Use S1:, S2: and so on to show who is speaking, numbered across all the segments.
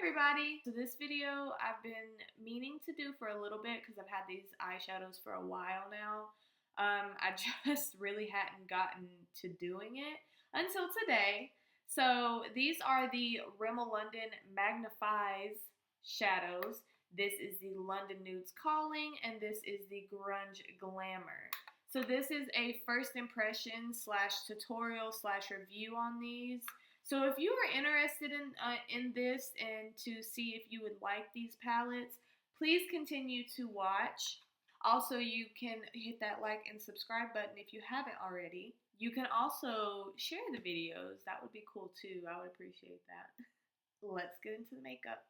S1: everybody! So this video I've been meaning to do for a little bit because I've had these eyeshadows for a while now. I just really hadn't gotten to doing it until today. So these are the Rimmel London Magnifeyes shadows. This is the London Nudes Calling, and this is the Grunge Glamour. So this is a first impression / tutorial / review on these. So if you are interested in this and to see if you would like these palettes, please continue to watch. Also, you can hit that like and subscribe button if you haven't already. You can also share the videos. That would be cool too. I would appreciate that. Let's get into the makeup.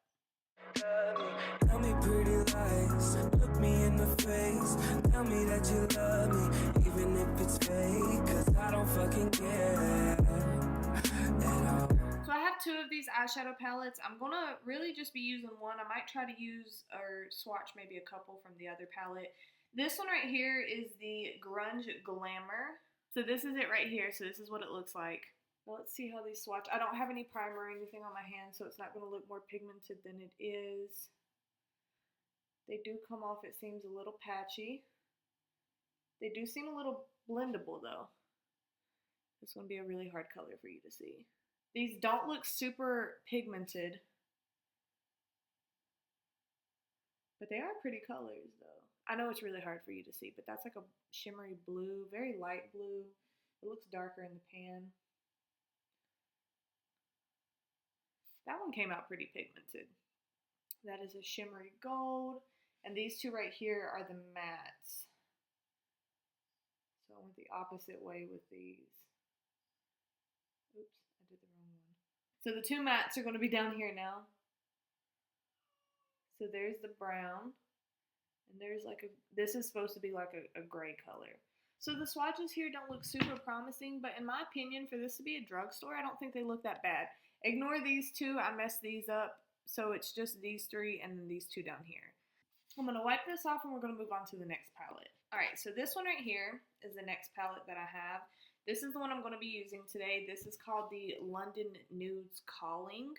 S2: Tell me pretty lies, look me in the face. Tell me that you love me, even if it's fake, 'cause I don't fucking care.
S1: So I have two of these eyeshadow palettes. I'm gonna really just be using one. I might try to use or swatch maybe a couple from the other palette. This one right here is the Grunge Glamour. So this is it right here. So this is what it looks like. Well, let's see how these swatch. I don't have any primer or anything on my hand, so it's not going to look more pigmented than it is. They do come off, it seems, a little patchy. They do seem a little blendable, though. This is going to be a really hard color for you to see. These don't look super pigmented, but they are pretty colors, though. I know it's really hard for you to see, but that's like a shimmery blue, very light blue. It looks darker in the pan. That one came out pretty pigmented. That is a shimmery gold. And these two right here are the mattes. So I went the opposite way with these. Oops, I did the wrong one. So the two mattes are going to be down here now. So there's the brown. And there's like this is supposed to be like a gray color. So the swatches here don't look super promising, but in my opinion, for this to be a drugstore, I don't think they look that bad. Ignore these two, I messed these up, so it's just these three and then these two down here. I'm going to wipe this off and we're going to move on to the next palette. Alright, so this one right here is the next palette that I have. This is the one I'm going to be using today. This is called the London Nudes Calling.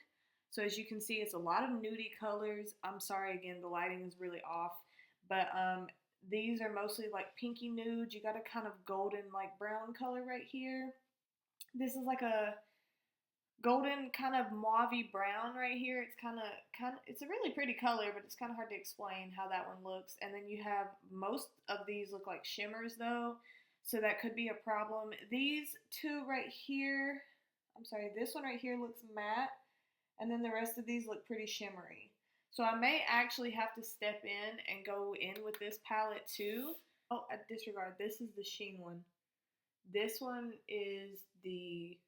S1: So as you can see, it's a lot of nudie colors. I'm sorry again, the lighting is really off, but these are mostly like pinky nude. You got a kind of golden like brown color right here. This is like a golden kind of mauvey brown right here. It's kind of it's a really pretty color, but it's kind of hard to explain how that one looks. And then you have most of these look like shimmers though, so that could be a problem. These two right here, I'm sorry, this one right here looks matte, and then the rest of these look pretty shimmery. So I may actually have to step in and go in with this palette too. Oh, I disregard. This is the sheen one. This one is the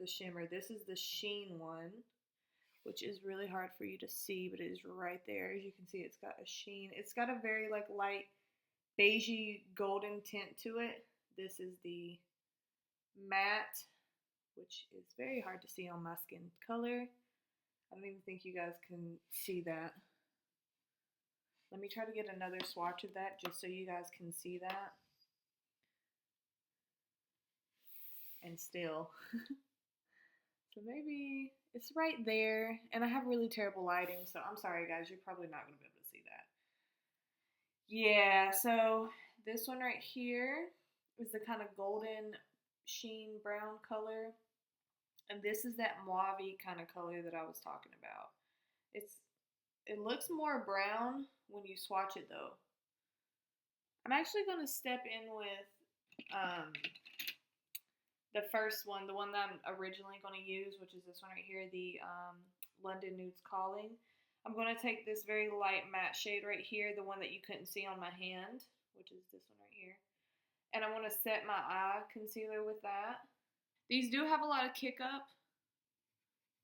S1: shimmer. This is the sheen one, which is really hard for you to see, but it is right there. As you can see, it's got a sheen. It's got a very like light beigey golden tint to it. This is the matte, which is very hard to see on my skin color. I don't even think you guys can see that. Let me try to get another swatch of that just so you guys can see that. And still. So maybe it's right there. And I have really terrible lighting, so I'm sorry guys, you're probably not going to be able to see that. Yeah, so this one right here is the kind of golden sheen brown color. And this is that mauve kind of color that I was talking about. It looks more brown when you swatch it though. I'm actually going to step in with the first one, the one that I'm originally going to use, which is this one right here, the London Nudes Calling. I'm going to take this very light matte shade right here, the one that you couldn't see on my hand, which is this one right here. And I want to set my eye concealer with that. These do have a lot of kick up.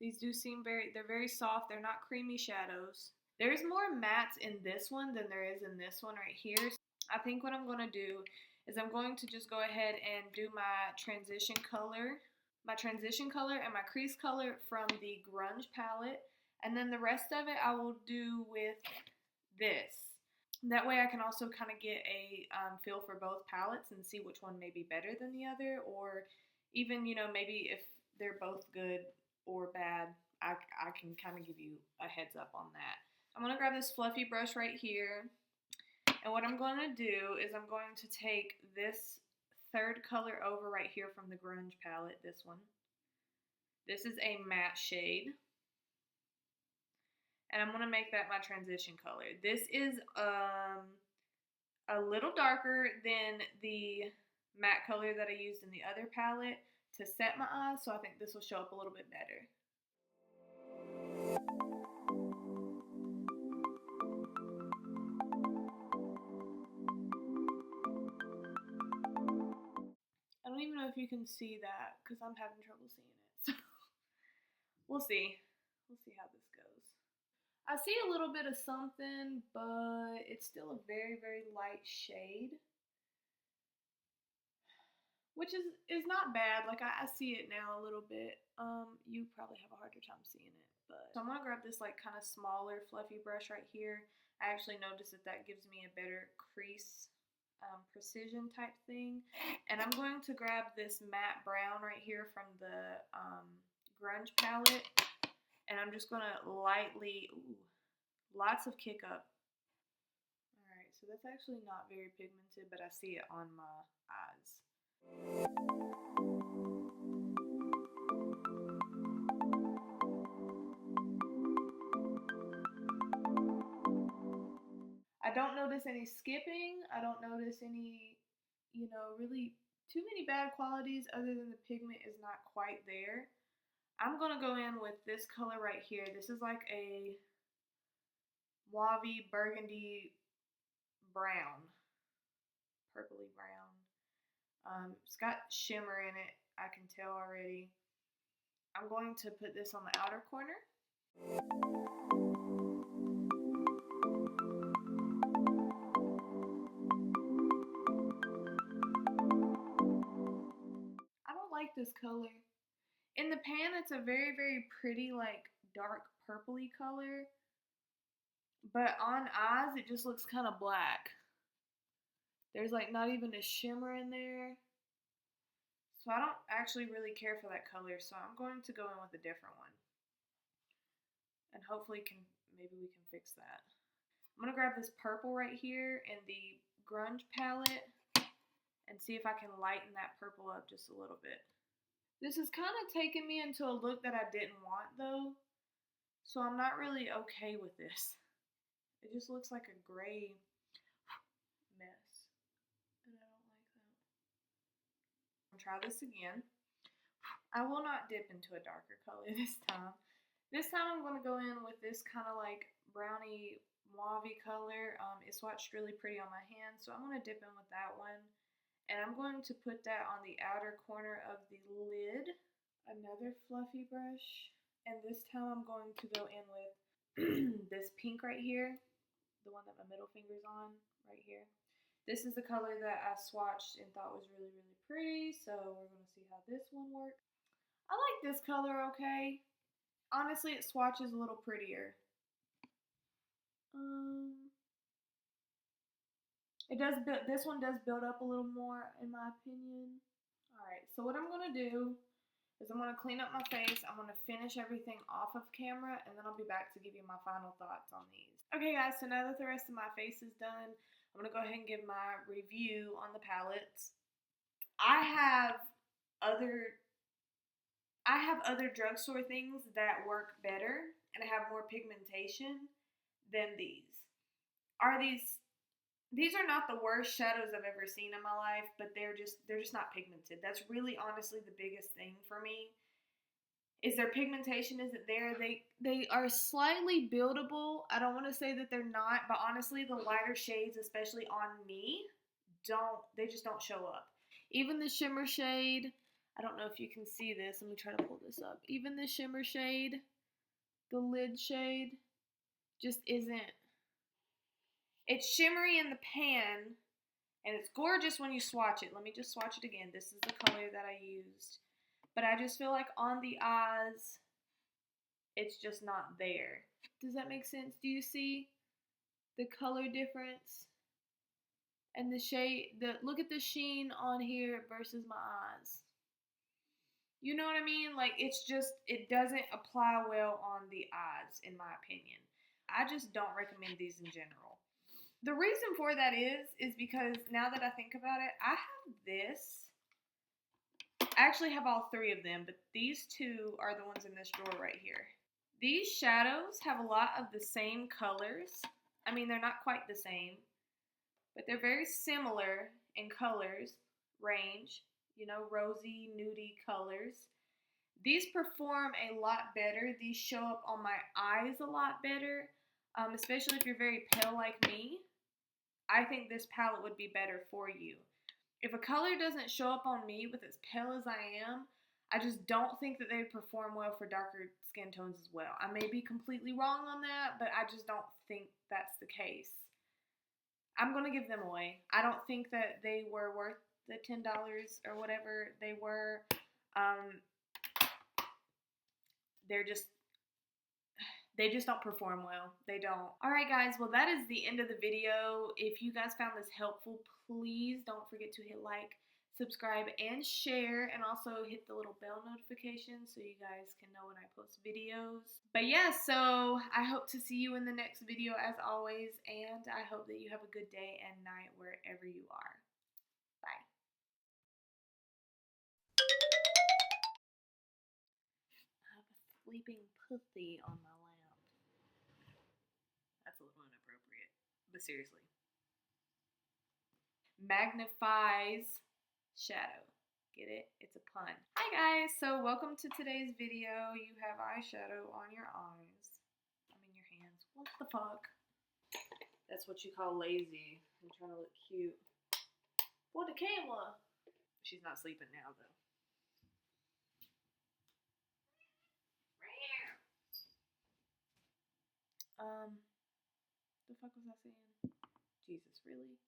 S1: These do seem they're very soft. They're not creamy shadows. There's more mattes in this one than there is in this one right here. I think what I'm going to do is I'm going to just go ahead and do my transition color and my crease color from the Grunge palette. And then the rest of it I will do with this. That way I can also kind of get a feel for both palettes and see which one may be better than the other, or even, you know, maybe if they're both good or bad, I can kind of give you a heads up on that. I'm going to grab this fluffy brush right here. And what I'm going to do is I'm going to take this third color over right here from the Grunge palette, this one. This is a matte shade. And I'm going to make that my transition color. This is a little darker than the matte color that I used in the other palette to set my eyes, so I think this will show up a little bit better. I don't even know if you can see that because I'm having trouble seeing it. So we'll see. We'll see how this goes. I see a little bit of something, but it's still a very, very light shade. Which is not bad. Like I see it now a little bit. You probably have a harder time seeing it, but so I'm gonna grab this like kind of smaller fluffy brush right here. I actually noticed that gives me a better crease precision type thing, and I'm going to grab this matte brown right here from the Grunge palette, and I'm just gonna lightly, lots of kick up. All right, so that's actually not very pigmented, but I see it on my eyes. I don't notice any skipping. I don't notice any, really too many bad qualities other than the pigment is not quite there. I'm going to go in with this color right here. This is like a mauve burgundy brown, purpley brown. It's got shimmer in it, I can tell already. I'm going to put this on the outer corner. I don't like this color. In the pan, it's a very, very pretty, like, dark purpley color. But on eyes, it just looks kind of black. There's, like, not even a shimmer in there. So I don't actually really care for that color, so I'm going to go in with a different one. And hopefully maybe we can fix that. I'm going to grab this purple right here in the Grunge palette and see if I can lighten that purple up just a little bit. This is kind of taking me into a look that I didn't want though, so I'm not really okay with this. It just looks like a gray mess, and I don't like that. I'm gonna try this again. I will not dip into a darker color this time. This time I'm going to go in with this kind of like brownie mauve color. It swatched really pretty on my hand, so I'm going to dip in with that one. And I'm going to put that on the outer corner of the lid. Another fluffy brush. And this time I'm going to go in with this pink right here. The one that my middle finger's on, right here. This is the color that I swatched and thought was really, really pretty. So we're going to see how this one works. I like this color okay. Honestly, it swatches a little prettier. This one does build up a little more in my opinion. Alright, so what I'm going to do is I'm going to clean up my face. I'm going to finish everything off of camera, and then I'll be back to give you my final thoughts on these. Okay guys, so now that the rest of my face is done, I'm going to go ahead and give my review on the palettes. I have other drugstore things that work better and have more pigmentation than these. These are not the worst shadows I've ever seen in my life, but they're just not pigmented. That's really honestly the biggest thing for me. Is their pigmentation isn't there. They are slightly buildable. I don't want to say that they're not, but honestly the lighter shades, especially on me, they just don't show up. Even the shimmer shade, I don't know if you can see this. Let me try to pull this up. Even the shimmer shade, the lid shade, just isn't. It's shimmery in the pan, and it's gorgeous when you swatch it. Let me just swatch it again. This is the color that I used. But I just feel like on the eyes, it's just not there. Does that make sense? Do you see the color difference? And the shade, look at the sheen on here versus my eyes. You know what I mean? Like, it's just, it doesn't apply well on the eyes, in my opinion. I just don't recommend these in general. The reason for that is because now that I think about it, I have this. I actually have all three of them, but these two are the ones in this drawer right here. These shadows have a lot of the same colors. I mean, they're not quite the same, but they're very similar in colors range, you know, rosy, nudie colors. These perform a lot better. These show up on my eyes a lot better, especially if you're very pale like me. I think this palette would be better for you. If a color doesn't show up on me with as pale as I am, I just don't think that they would perform well for darker skin tones as well. I may be completely wrong on that, but I just don't think that's the case. I'm going to give them away. I don't think that they were worth the $10 or whatever they were. They just don't perform well. They don't. Alright guys, well that is the end of the video. If you guys found this helpful, please don't forget to hit like, subscribe, and share, and also hit the little bell notification so you guys can know when I post videos. But yeah, so I hope to see you in the next video as always, and I hope that you have a good day and night wherever you are. Bye. I have a sleeping pussy on my lap. That's a little inappropriate, but seriously. Magnifeyes shadow. Get it? It's a pun. Hi guys, so welcome to today's video. You have eyeshadow on your eyes. I mean your hands. What the fuck? That's what you call lazy. I'm trying to look cute. For the camera. She's not sleeping now though. The fuck was I saying? Jesus, really?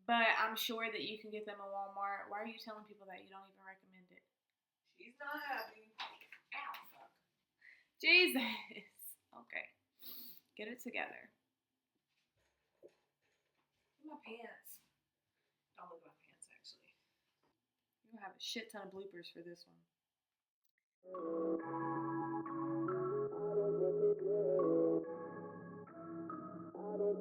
S1: But I'm sure that you can get them at Walmart. Why are you telling people that? You don't even recommend it. She's not happy. Ow, fuck. Jesus. Okay. Get it together. Look at my pants. Don't look at my pants, actually. You're gonna have a shit ton of bloopers for this one. I don't